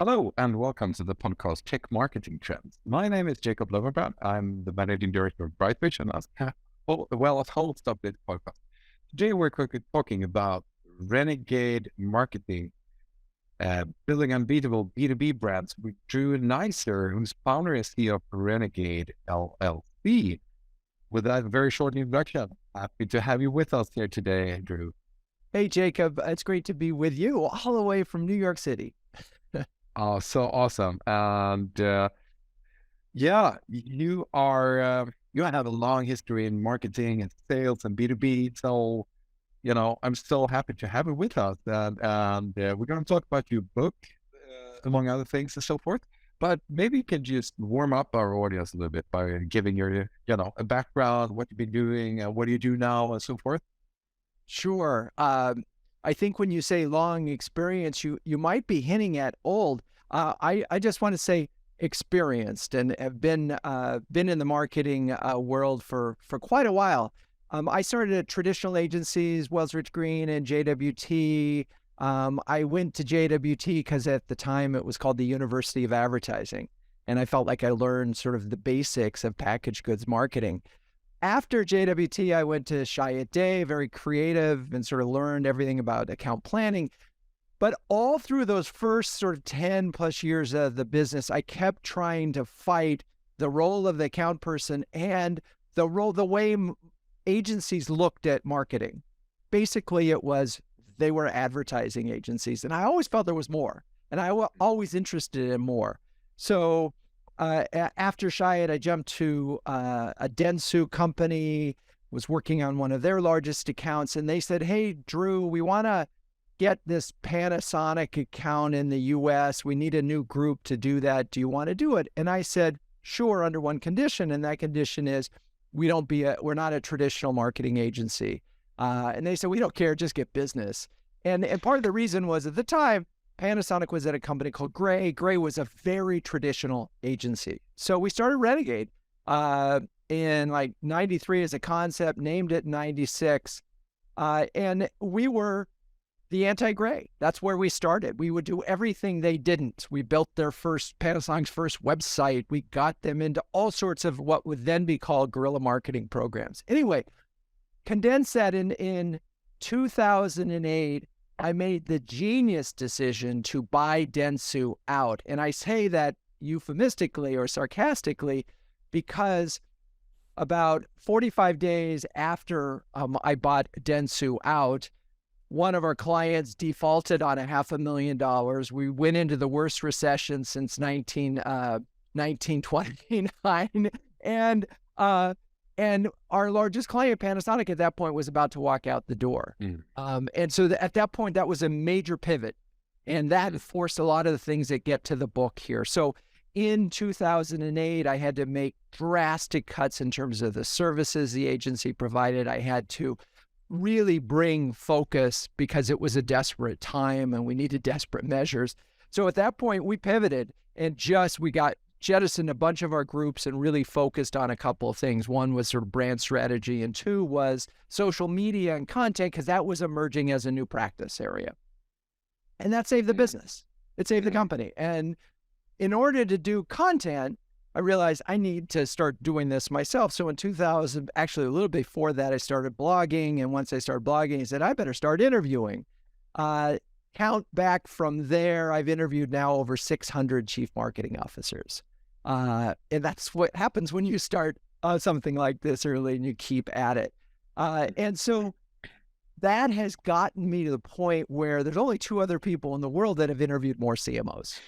Hello and welcome to the podcast Tech Marketing Trends. My name is Jacob Loverbrand. I'm the managing director of Brightfish and as host of this podcast. Today we're quickly talking about Renegade Marketing, building unbeatable B2B brands with Drew Neisser, who's founder and CEO of Renegade LLC. With that very short introduction, happy to have you with us here today, Drew. Hey, Jacob, it's great to be with you all the way from New York City. Oh, so awesome. And yeah, you have a long history in marketing and sales and B2B. So, I'm so happy to have you with us. And we're going to talk about your book, among other things and so forth. But maybe you can just warm up our audience a little bit by giving your, a background, what you've been doing, what do you do now, and so forth. Sure. I think when you say long experience, you might be hinting at old. I just want to say experienced and have been in the marketing world for quite a while. I started at traditional agencies, Wells Rich Green and JWT. I went to JWT because at the time it was called the University of Advertising, and I felt like I learned sort of the basics of packaged goods marketing. After JWT, I went to Chiat Day, very creative, and sort of learned everything about account planning. But all through those first sort of 10 plus years of the business, I kept trying to fight the role of the account person and the way agencies looked at marketing. Basically, they were advertising agencies, and I always felt there was more, and I was always interested in more. So after Chiat, I jumped to a Dentsu company, was working on one of their largest accounts, and they said, "Hey, Drew, we want to get this Panasonic account in the US. We need a new group to do that. Do you want to do it?" And I said, "Sure," under one condition, and that condition is we're not a traditional marketing agency. And they said, "We don't care, just get business." And part of the reason was at the time, Panasonic was at a company called Gray. Gray was a very traditional agency. So we started Renegade in like 93 as a concept, named it 96. And we were the anti-Gray. That's where we started. We would do everything they didn't. We built Panasonic's first website. We got them into all sorts of what would then be called guerrilla marketing programs. Anyway, condense that in 2008, I made the genius decision to buy Dentsu out. And I say that euphemistically or sarcastically because about 45 days after I bought Dentsu out, one of our clients defaulted on $500,000. We went into the worst recession since 1929. And our largest client, Panasonic, at that point was about to walk out the door. And so at that point, that was a major pivot. And that forced a lot of the things that get to the book here. So in 2008, I had to make drastic cuts in terms of the services the agency provided. I had to really bring focus because it was a desperate time and we needed desperate measures. So at that point, we pivoted and we got jettisoned a bunch of our groups and really focused on a couple of things. One was sort of brand strategy, and two was social media and content, because that was emerging as a new practice area. And that saved the business. It saved the company. And in order to do content, I realized I need to start doing this myself. So in 2000, actually a little before that, I started blogging. And once I started blogging, I said, I better start interviewing. Count back from there, I've interviewed now over 600 chief marketing officers. And that's what happens when you start something like this early and you keep at it. And so that has gotten me to the point where there's only two other people in the world that have interviewed more CMOs.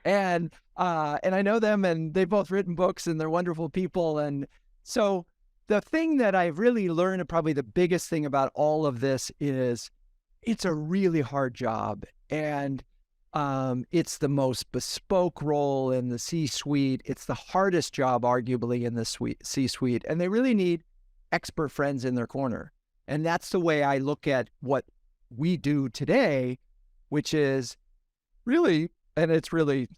And I know them, and they've both written books, and they're wonderful people. And so the thing that I've really learned, and probably the biggest thing about all of this, is it's a really hard job. And it's the most bespoke role in the C-suite. It's the hardest job, arguably, in the C-suite. And they really need expert friends in their corner. And that's the way I look at what we do today, which is really, and it's really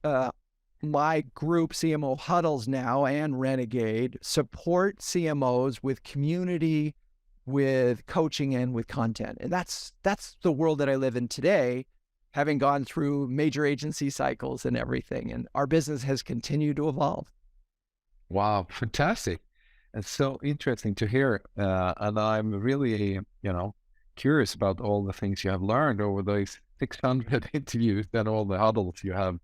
my group, CMO Huddles now, and Renegade, support CMOs with community, with coaching, and with content. And that's the world that I live in today. having gone through major agency cycles and everything. And our business has continued to evolve. Wow, fantastic. It's so interesting to hear. And I'm really, curious about all the things you have learned over those 600 interviews and all the huddles you have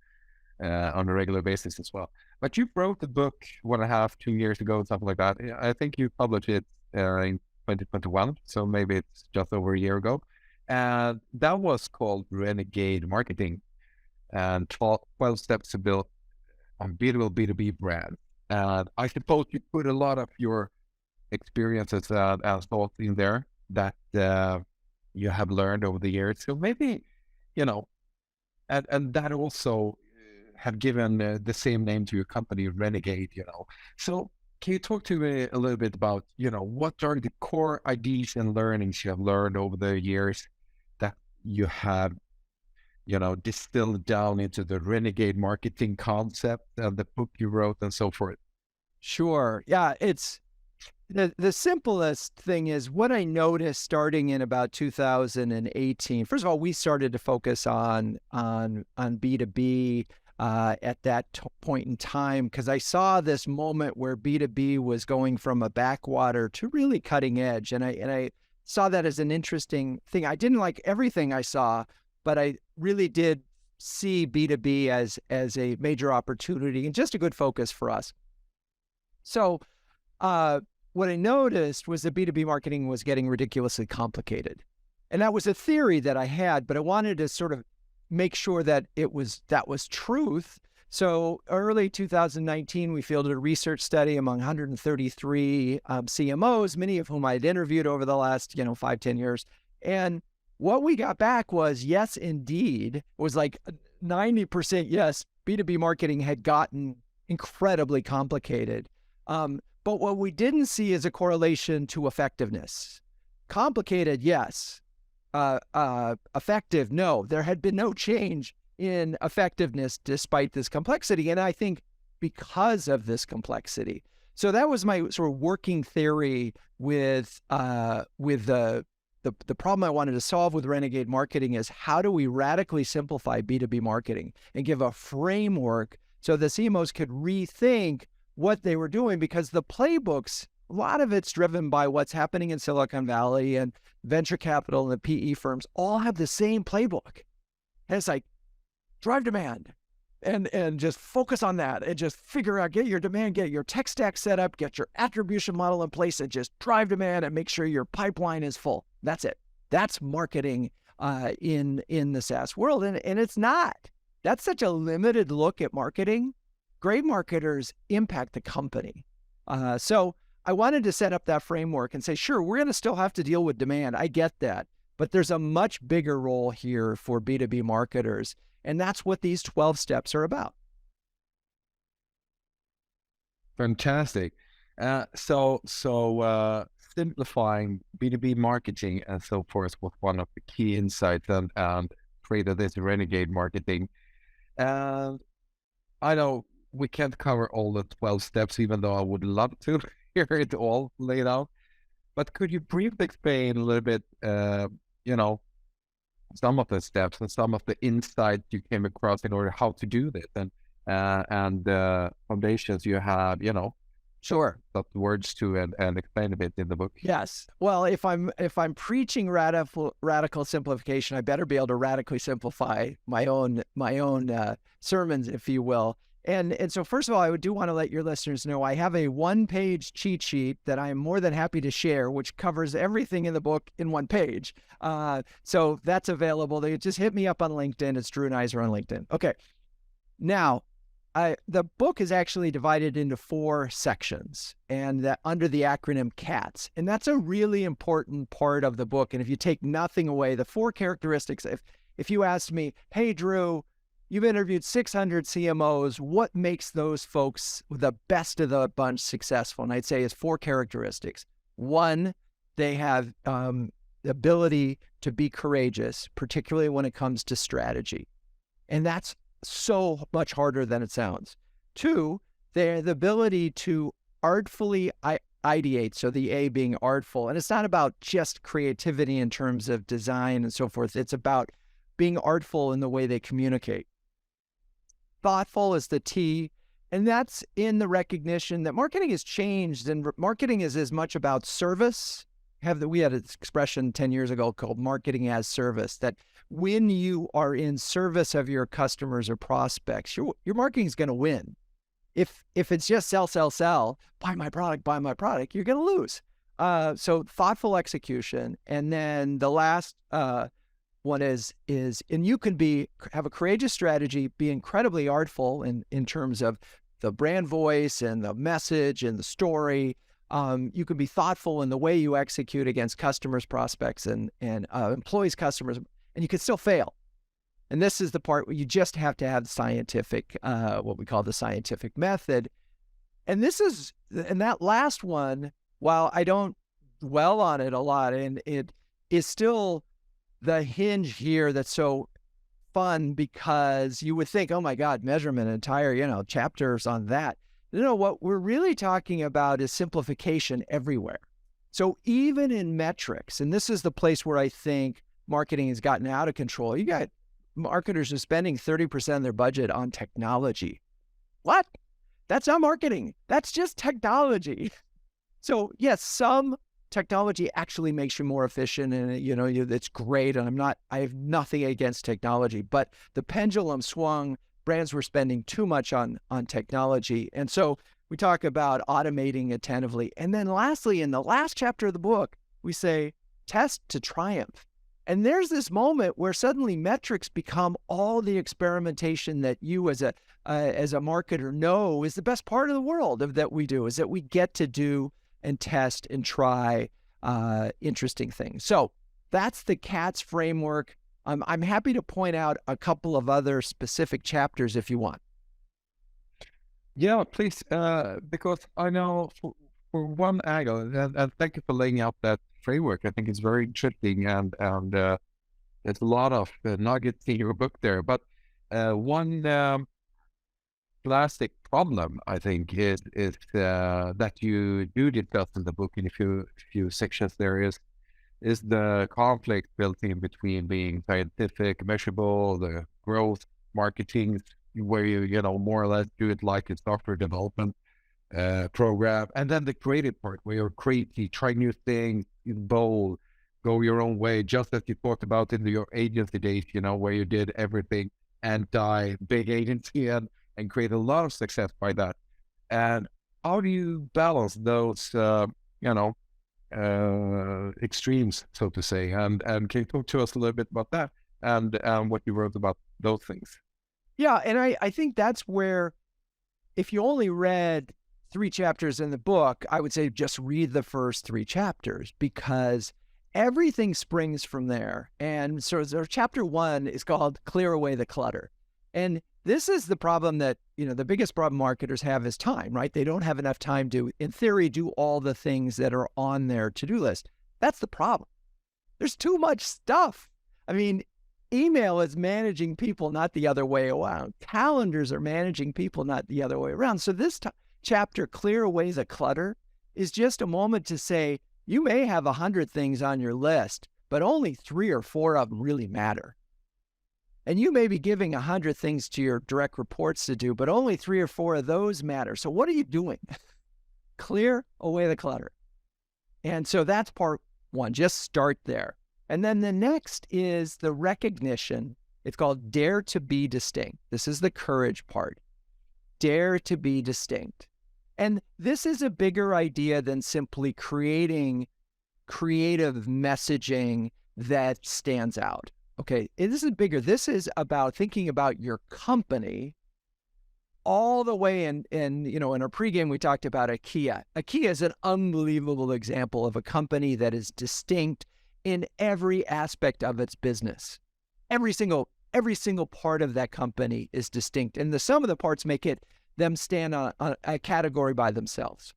on a regular basis as well. But you wrote the book 1.5, 2 years ago, something like that. I think you published it in 2021, so maybe it's just over a year ago. And that was called Renegade Marketing and 12 Steps to Build Unbeatable B2B Brand. And I suppose you put a lot of your experiences and thoughts in there that you have learned over the years. So maybe, and that also have given the same name to your company, Renegade, So can you talk to me a little bit about, what are the core ideas and learnings you have learned over the years that you have, distilled down into the Renegade Marketing concept and the book you wrote and so forth? Sure. Yeah, it's the simplest thing is what I noticed starting in about 2018. First of all, we started to focus on B2B at that point in time because I saw this moment where B2B was going from a backwater to really cutting edge, and I saw that as an interesting thing. I didn't like everything I saw, but I really did see B2B as a major opportunity and just a good focus for us. So what I noticed was that B2B marketing was getting ridiculously complicated. And that was a theory that I had, but I wanted to sort of make sure that that was truth. So early 2019, we fielded a research study among 133 CMOs, many of whom I'd interviewed over the last 5-10 years. And what we got back was, yes, indeed, it was like 90% yes, B2B marketing had gotten incredibly complicated. But what we didn't see is a correlation to effectiveness. Complicated, yes. Effective, no. There had been no change in effectiveness despite this complexity. And I think because of this complexity. So that was my sort of working theory with the problem I wanted to solve with Renegade Marketing is how do we radically simplify B2B marketing and give a framework so the CMOs could rethink what they were doing, because the playbooks, a lot of it's driven by what's happening in Silicon Valley, and venture capital and the PE firms all have the same playbook. And it's like, drive demand and just focus on that and just figure out, get your demand, get your tech stack set up, get your attribution model in place and just drive demand and make sure your pipeline is full. That's it. That's marketing in the SaaS world. And it's not. That's such a limited look at marketing. Great marketers impact the company. So I wanted to set up that framework and say, sure, we're going to still have to deal with demand. I get that. But there's a much bigger role here for B2B marketers. And that's what these 12 steps are about. Fantastic. So simplifying B2B marketing and so forth was one of the key insights and created this Renegade Marketing. And I know we can't cover all the 12 steps, even though I would love to hear it all laid out. But could you briefly explain a little bit, some of the steps and some of the insights you came across in order how to do this and the foundations you had, Sure. Got words to and explain a bit in the book. Yes. Well, if I'm preaching radical simplification, I better be able to radically simplify my own sermons, if you will. And so first of all, I do want to let your listeners know I have a 1-page cheat sheet that I am more than happy to share, which covers everything in the book in 1 page. So that's available. They just hit me up on LinkedIn. It's Drew Neisser on LinkedIn. Okay. Now, the book is actually divided into 4 sections, and that under the acronym CATS. And that's a really important part of the book. And if you take nothing away, the 4 characteristics, if you asked me, hey, Drew, you've interviewed 600 CMOs, what makes those folks the best of the bunch successful? And I'd say it's 4 characteristics. 1, they have the ability to be courageous, particularly when it comes to strategy. And that's so much harder than it sounds. 2, they have the ability to artfully ideate, so the A being artful. And it's not about just creativity in terms of design and so forth. It's about being artful in the way they communicate. Thoughtful is the T, and that's in the recognition that marketing has changed, and marketing is as much about service. We had an expression 10 years ago called marketing as service, that when you are in service of your customers or prospects, your marketing is going to win. If it's just sell, buy my product, you're going to lose. So thoughtful execution. And then the last one is, and you can have a courageous strategy, be incredibly artful in terms of the brand voice and the message and the story. You can be thoughtful in the way you execute against customers, prospects, and employees, customers, and you can still fail. And this is the part where you just have to have the scientific, what we call the scientific method. And that last one, while I don't dwell on it a lot, and it is still the hinge here that's so fun, because you would think, oh my God, measurement, entire, chapters on that. No, what we're really talking about is simplification everywhere. So even in metrics, and this is the place where I think marketing has gotten out of control. You got marketers are spending 30% of their budget on technology. What? That's not marketing. That's just technology. So yes, some technology actually makes you more efficient, and it's great. And I have nothing against technology, but the pendulum swung. Brands were spending too much on technology. And so we talk about automating attentively. And then lastly, in the last chapter of the book, we say test to triumph. And there's this moment where suddenly metrics become all the experimentation that you as a marketer know is the best part of the world that we do, is that we get to do and test and try interesting things. So that's the CATS framework. I'm happy to point out a couple of other specific chapters if you want. Yeah, please, because I know for one angle, and thank you for laying out that framework. I think it's very interesting, and there's a lot of nuggets in your book there. But one classic problem, I think, is that you do discuss in the book in a few sections. There is the conflict built in between being scientific, measurable, the growth marketing, where you more or less do it like a software development program, and then the creative part where you're crazy, try new things, bold, go your own way, just as you talked about in your agency days, where you did everything big agency and create a lot of success by that. And how do you balance those, extremes, so to say, and can you talk to us a little bit about that and what you wrote about those things? Yeah, and I think that's where, if you only read 3 chapters in the book, I would say just read the first 3 chapters, because everything springs from there. And so chapter 1 is called Clear Away the Clutter. And this is the problem that, the biggest problem marketers have is time, right? They don't have enough time to, in theory, do all the things that are on their to-do list. That's the problem. There's too much stuff. I mean, email is managing people, not the other way around. Calendars are managing people, not the other way around. So this chapter, Clear Away the Clutter, is just a moment to say, you may have 100 things on your list, but only 3 or 4 of them really matter. And you may be giving 100 things to your direct reports to do, but only 3 or 4 of those matter. So what are you doing? Clear away the clutter. And so that's part 1. Just start there. And then the next is the recognition. It's called Dare to be Distinct. This is the courage part. Dare to be distinct. And this is a bigger idea than simply creating creative messaging that stands out. Okay, this is bigger. This is about thinking about your company all the way in our pregame, we talked about IKEA. IKEA is an unbelievable example of a company that is distinct in every aspect of its business. Every single part of that company is distinct, and the sum of the parts make them stand on a category by themselves.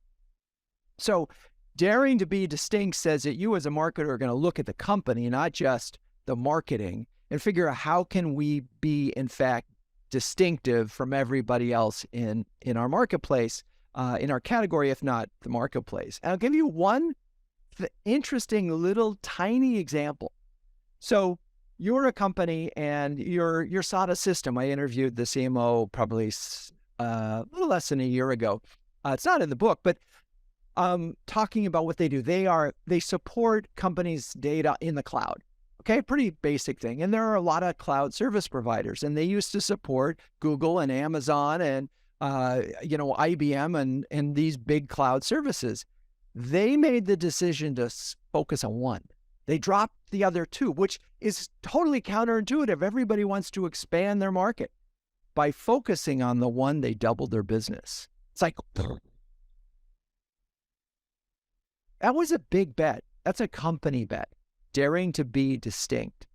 So daring to be distinct says that you as a marketer are going to look at the company, not just the marketing, and figure out how can we be, in fact, distinctive from everybody else in our marketplace, in our category, if not the marketplace. And I'll give you one interesting little tiny example. So you're a company and you're SADA system. I interviewed the CMO probably a little less than a year ago. It's not in the book, but talking about what they do. They support companies' data in the cloud. Okay, pretty basic thing. And there are a lot of cloud service providers, and they used to support Google and Amazon and IBM and these big cloud services. They made the decision to focus on one. They dropped the other two, which is totally counterintuitive. Everybody wants to expand their market. By focusing on the one, they doubled their business. It's like, that was a big bet. That's a company bet, daring to be distinct.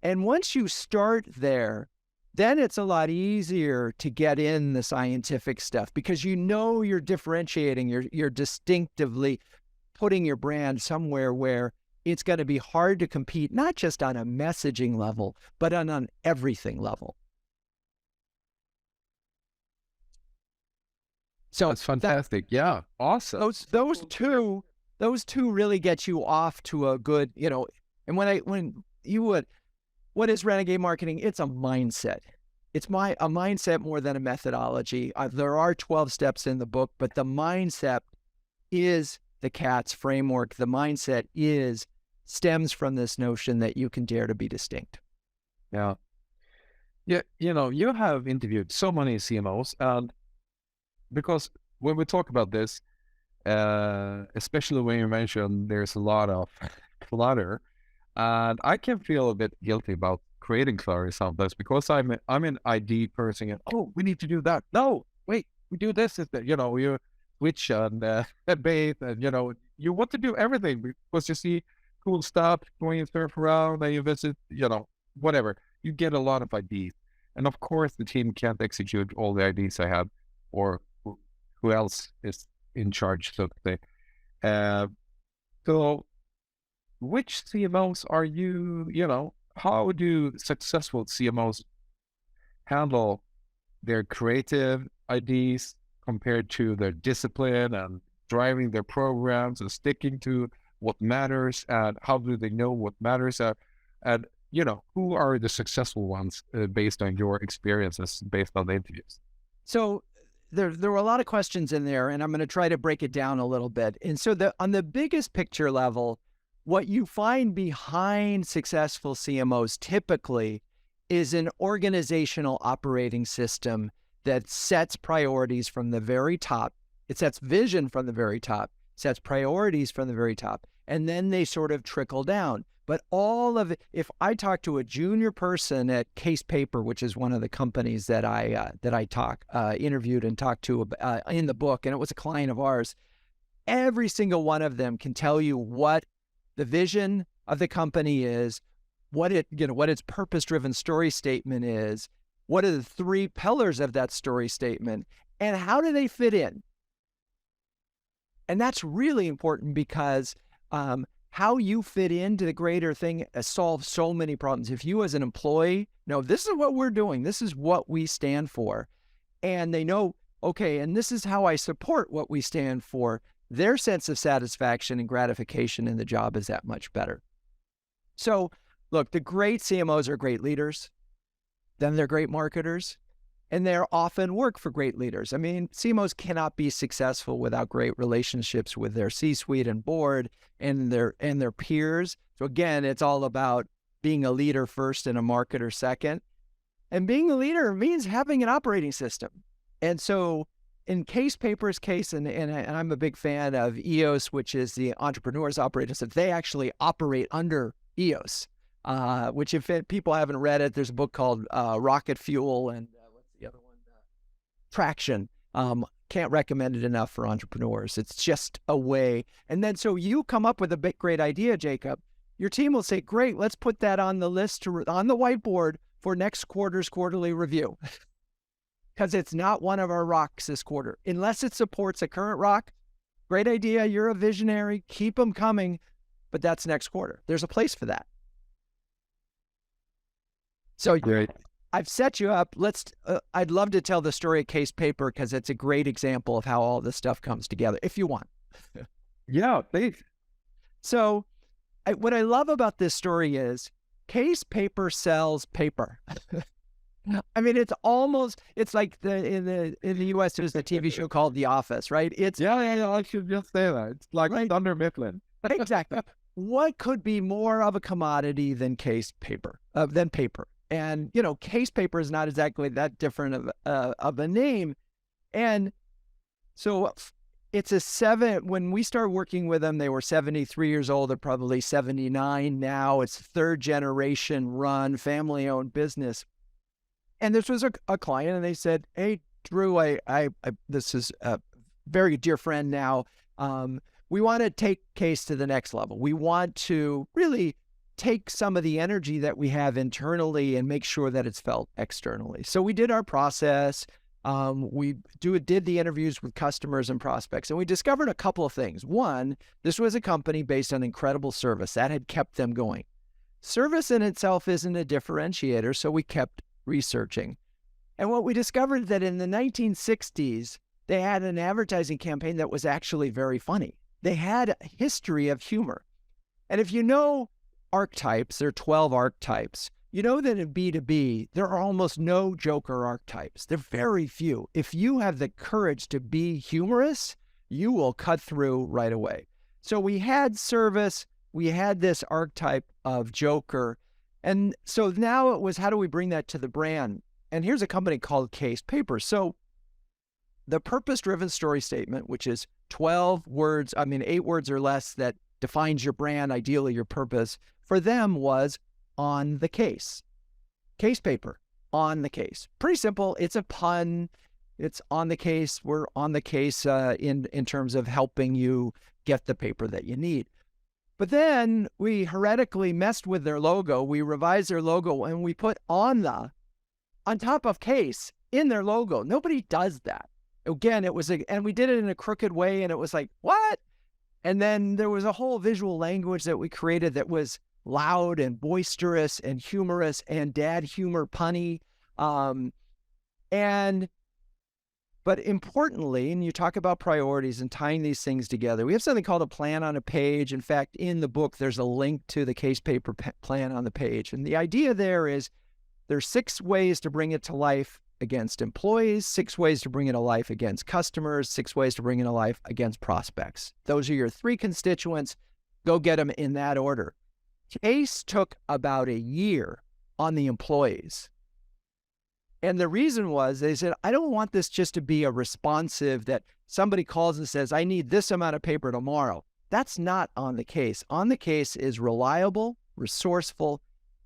And once you start there, then it's a lot easier to get in the scientific stuff because you're differentiating, you're distinctively putting your brand somewhere where it's going to be hard to compete, not just on a messaging level, but on an everything level. So that's fantastic. Yeah, awesome. Those two really get you off to a good, and what is Renegade Marketing? It's a mindset. It's a mindset more than a methodology. There are 12 steps in the book, but the mindset is the CATS framework. The mindset stems from this notion that you can dare to be distinct. Yeah. Yeah. You have interviewed so many CMOs, and because when we talk about this, especially when you mention there's a lot of clutter, and I can feel a bit guilty about creating clutter sometimes because I'm an ID person, and we need to do that. No, wait, we do this. You switch and bathe, and you want to do everything because you see cool stuff when you surf around and you visit, whatever. You get a lot of ideas, and of course the team can't execute all the ideas I have, or who else is in charge, so to say. So which CMOs are you, how do successful CMOs handle their creative ideas compared to their discipline and driving their programs and sticking to what matters, and how do they know what matters? And who are the successful ones based on your experiences, based on the interviews? So there were a lot of questions in there, and I'm going to try to break it down a little bit. And so on the biggest picture level, what you find behind successful CMOs typically is an organizational operating system that sets priorities from the very top. It sets vision from the very top, sets priorities from the very top, and then they sort of trickle down. But all of it, if I talk to a junior person at Case Paper, which is one of the companies that I interviewed and talked to in the book, and it was a client of ours, every single one of them can tell you what the vision of the company is, what its purpose-driven story statement is, what are the 3 pillars of that story statement, and how do they fit in? And that's really important because how you fit into the greater thing solves so many problems. If you as an employee know, this is what we're doing, this is what we stand for, and they know, okay, and this is how I support what we stand for, their sense of satisfaction and gratification in the job is that much better. So look, the great CMOs are great leaders, then they're great marketers, and they often work for great leaders. I mean, CMOs cannot be successful without great relationships with their C-suite and board and their peers. So again, it's all about being a leader first and a marketer second. And being a leader means having an operating system. And so in Case Paper's case, and I'm a big fan of EOS, which is the Entrepreneur's Operating System, they actually operate under EOS, which if people haven't read it, there's a book called Rocket Fuel and what's the other one? Traction. Can't recommend it enough for entrepreneurs. It's just a way. And then so you come up with a great idea, Jacob. Your team will say, great, let's put that on the list, on the whiteboard for next quarter's quarterly review. Because it's not one of our rocks this quarter. Unless it supports a current rock, great idea, you're a visionary, keep them coming, but that's next quarter. There's a place for that. So great. I've set you up. I'd love to tell the story of Case Paper because it's a great example of how all this stuff comes together, if you want. Yeah, please. So what I love about this story is case paper sells paper. I mean, it's like in the US, there's a TV show called The Office, right? It's Yeah, I should just say that. It's like right. Thunder Mifflin. Exactly. What could be more of a commodity than case paper, than paper? And, case paper is not exactly that different of a name. And so when we started working with them, they were 73 years old. They're probably 79 now. It's third generation run, family owned business. And this was a client, and they said, "Hey, Drew, this is a very dear friend now. We want to take case to the next level. We want to really take some of the energy that we have internally and make sure that it's felt externally." So we did our process. We did the interviews with customers and prospects, and we discovered a couple of things. One, this was a company based on incredible service that had kept them going. Service in itself isn't a differentiator, so we kept researching. And what we discovered that in the 1960s, they had an advertising campaign that was actually very funny. They had a history of humor. And if you know archetypes, there are 12 archetypes, you know that in B2B, there are almost no joker archetypes. They're very few. If you have the courage to be humorous, you will cut through right away. So we had service, we had this archetype of joker. And so now it was, how do we bring that to the brand? And here's a company called Case Paper. So the purpose-driven story statement, which is 8 words or less, that defines your brand, ideally your purpose, for them was on the case. Case paper, on the case. Pretty simple. It's a pun. It's on the case. We're on the case in terms of helping you get the paper that you need. But then we heretically messed with their logo. We revised their logo and we put on top of case in their logo. Nobody does that. Again, and we did it in a crooked way, and it was like, what? And then there was a whole visual language that we created that was loud and boisterous and humorous and dad humor punny. But importantly, and you talk about priorities and tying these things together, we have something called a plan on a page. In fact, in the book, there's a link to the case paper plan on the page. And the idea there is there's 6 ways to bring it to life against employees, 6 ways to bring it to life against customers, 6 ways to bring it to life against prospects. Those are your 3 constituents. Go get them in that order. Case took about a year on the employees. And the reason was, they said, I don't want this just to be a responsive that somebody calls and says, I need this amount of paper tomorrow. That's not on the case. On the case is reliable, resourceful,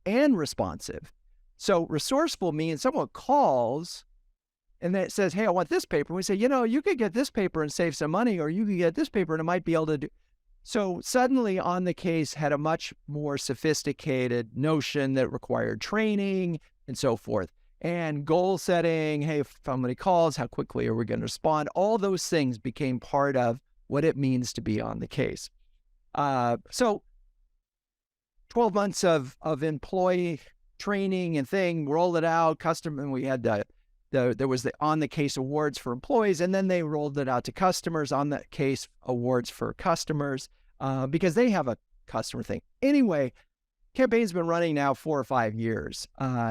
and responsive. So resourceful means someone calls and that says, hey, I want this paper. And we say, you could get this paper and save some money, or you could get this paper and it might be able to do. So suddenly on the case had a much more sophisticated notion that required training and so forth. And goal setting, hey, if somebody calls, how quickly are we going to respond? All those things became part of what it means to be on the case. So 12 months of employee training and thing, rolled it out, and we had there was the on the case awards for employees, and then they rolled it out to customers, on the case awards for customers, because they have a customer thing. Anyway, campaign's been running now 4 or 5 years.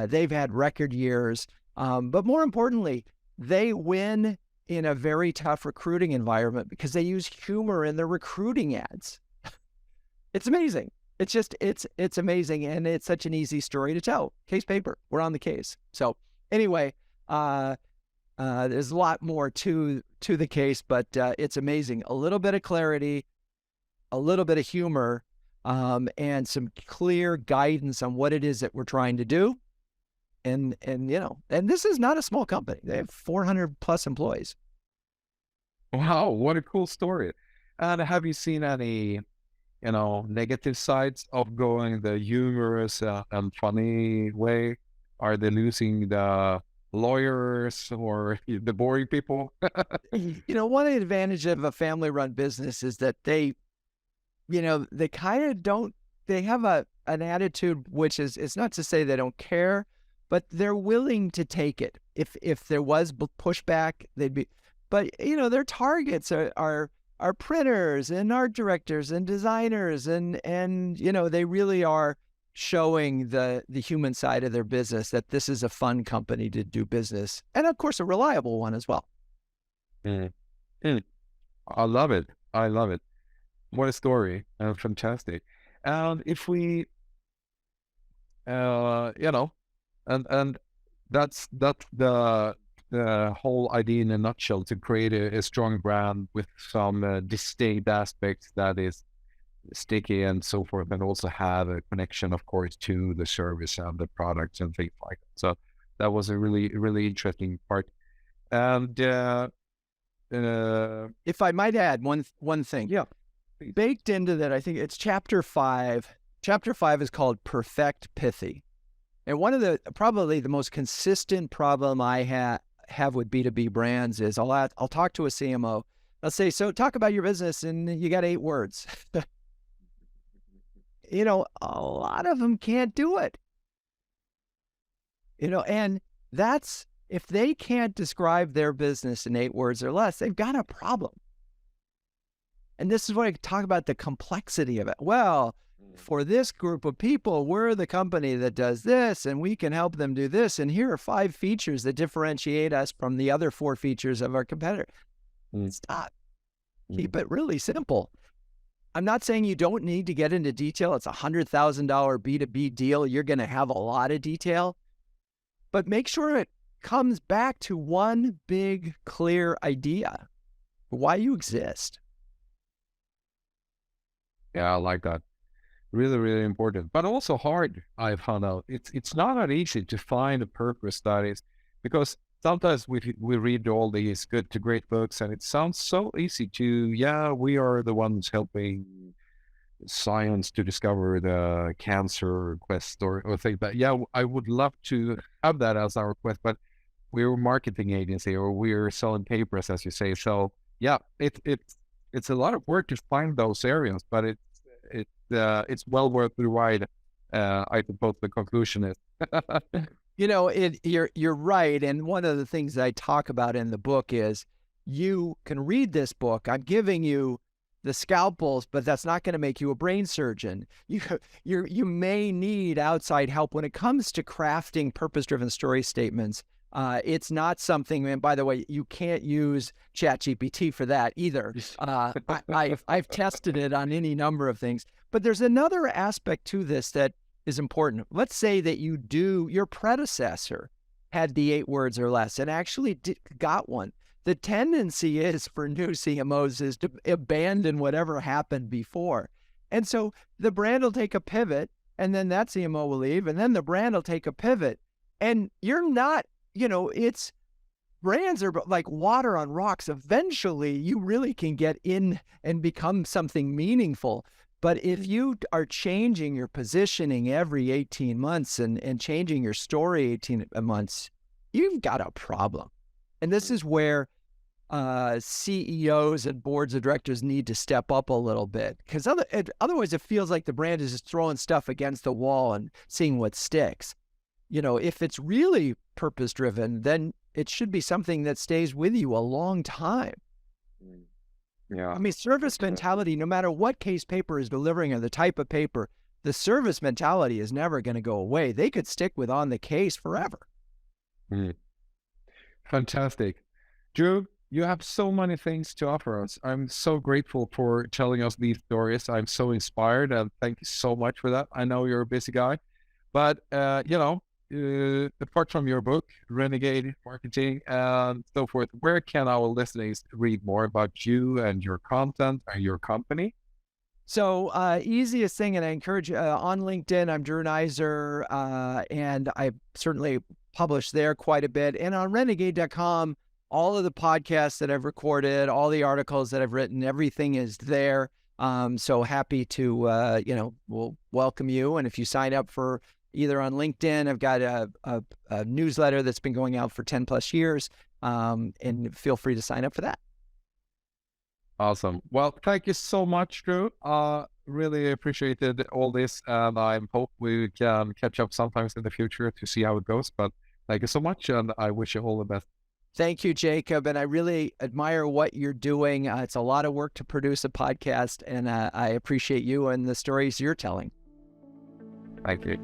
They've had record years, but more importantly, they win in a very tough recruiting environment because they use humor in their recruiting ads. It's amazing. It's amazing, and it's such an easy story to tell. Case paper, we're on the case. So anyway, there's a lot more to the case, but it's amazing. A little bit of clarity, a little bit of humor, and some clear guidance on what it is that we're trying to do. And this is not a small company. They have 400 plus employees. Wow, what a cool story. And have you seen any, negative sides of going the humorous and funny way? Are they losing the lawyers or the boring people? One advantage of a family-run business is that they kind of don't, they have an attitude, which is, it's not to say they don't care, but they're willing to take it. If there was pushback, they'd be, but their targets are printers and art directors and designers, and they really are showing the human side of their business, that this is a fun company to do business, and of course a reliable one as well. Mm. Mm. I love it. I love it. What a story. Fantastic. And if we, you know, and that's the whole idea in a nutshell, to create a strong brand with some distinct aspects that is sticky and so forth, and also have a connection, of course, to the service and the products and things like that. So that was a really interesting part. And If I might add one thing, yeah, please. baked into that, I think it's chapter 5. Chapter 5 is called Perfect Pithy. And one of the, probably the most consistent problem I have with B2B brands is I'll talk to a CMO. I'll say, so talk about your business, and you got 8 words. You know, a lot of them can't do it. You know, and that's, if they can't describe their business in 8 words or less, they've got a problem. And this is what I talk about, the complexity of it. Well, for this group of people, we're the company that does this, and we can help them do this. And here are 5 features that differentiate us from the other 4 features of our competitor. Stop. Keep it really simple. I'm not saying you don't need to get into detail. It's a $100,000 B2B deal. You're going to have a lot of detail, but make sure it comes back to one big, clear idea, why you exist. Yeah, I like that. Really important, but also hard. I found out it's not that easy to find a purpose that is, because sometimes we read all these good to great books, and it sounds so easy to, yeah, we are the ones helping science to discover the cancer quest or things. But yeah, I would love to have that as our quest, but we're a marketing agency, or we're selling papers, as you say. So yeah, it's a lot of work to find those areas, but it's well worth the ride. I suppose the conclusion is. You know, you're right. And one of the things I talk about in the book is, you can read this book. I'm giving you the scalpels, but that's not going to make you a brain surgeon. You may need outside help when it comes to crafting purpose-driven story statements. It's not something, and by the way, you can't use ChatGPT for that either. I've tested it on any number of things, but there's another aspect to this that is important. Let's say that your predecessor had the 8 words or less and actually got one. The tendency is for new CMOs is to abandon whatever happened before. And so the brand will take a pivot, and then that CMO will leave, and then the brand will take a pivot. And you're not, brands are like water on rocks. Eventually, you really can get in and become something meaningful. But if you are changing your positioning every 18 months and changing your story 18 months, you've got a problem. And this is where CEOs and boards of directors need to step up a little bit, because otherwise it feels like the brand is just throwing stuff against the wall and seeing what sticks. If it's really purpose-driven, then it should be something that stays with you a long time. Yeah. I mean, service mentality, no matter what case paper is delivering or the type of paper, the service mentality is never going to go away. They could stick with on the case forever. Fantastic. Drew, you have so many things to offer us. I'm so grateful for telling us these stories. I'm so inspired, and thank you so much for that. I know you're a busy guy, but apart from your book, Renegade Marketing and so forth, where can our listeners read more about you and your content and your company? So easiest thing, and I encourage on LinkedIn, I'm Drew Neisser, and I certainly publish there quite a bit. And on renegade.com, all of the podcasts that I've recorded, all the articles that I've written, everything is there. So happy to, we'll welcome you. And if you sign up for either on LinkedIn, I've got a newsletter that's been going out for 10 plus years, and feel free to sign up for that. Awesome. Well, thank you so much, Drew. Really appreciated all this, and I hope we can catch up sometimes in the future to see how it goes. But thank you so much, and I wish you all the best. Thank you, Jacob. And I really admire what you're doing. It's a lot of work to produce a podcast, and I appreciate you and the stories you're telling. Thank you.